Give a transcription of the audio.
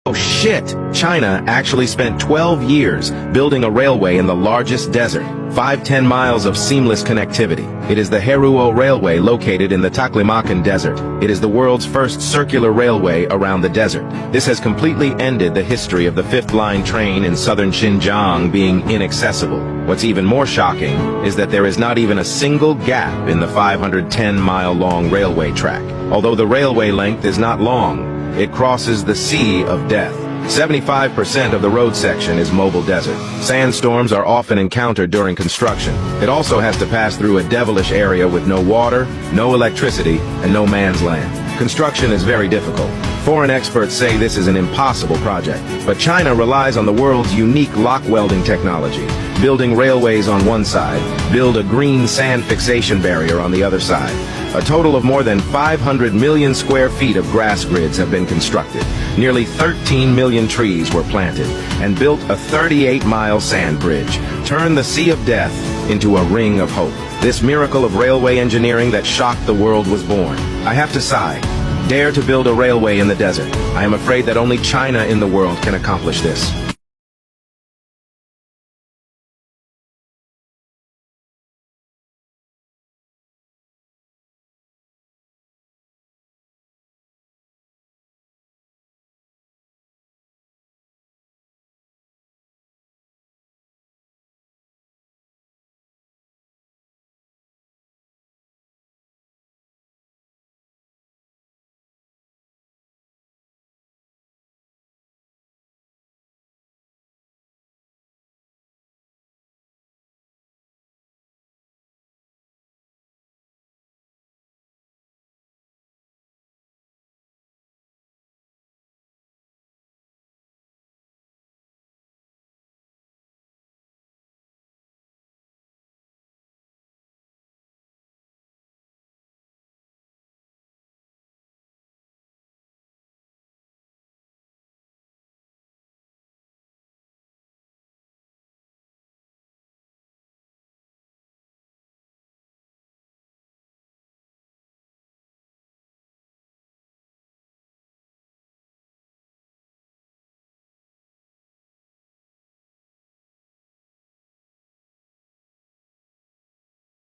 Oh shit! China actually spent 12 years building a railway in the largest desert. 5-10 miles of seamless connectivity. It is the Heruo Railway located in the Taklamakan Desert. It is the world's first circular railway around the desert. This has completely ended the history of the fifth line train in southern Xinjiang being inaccessible. What's even more shocking is that there is not even a single gap in the 510-mile-long railway track. Although the railway length is not long, it crosses the Sea of Death. 75% of the road section is mobile desert. Sandstorms are often encountered during construction. It also has to pass through a devilish area with no water, no electricity, and no man's land. Construction is very difficult. Foreign experts say this is an impossible project, but China relies on the world's unique lock welding technology. Building railways on one side, build a green sand fixation barrier on the other side. A total of more than 500 million square feet of grass grids have been constructed. Nearly 13 million trees were planted and built a 38-mile sand bridge. Turn the Sea of Death into a ring of hope. This miracle of railway engineering that shocked the world was born. I have to sigh. Dare to build a railway in the desert. I am afraid that only China in the world can accomplish this.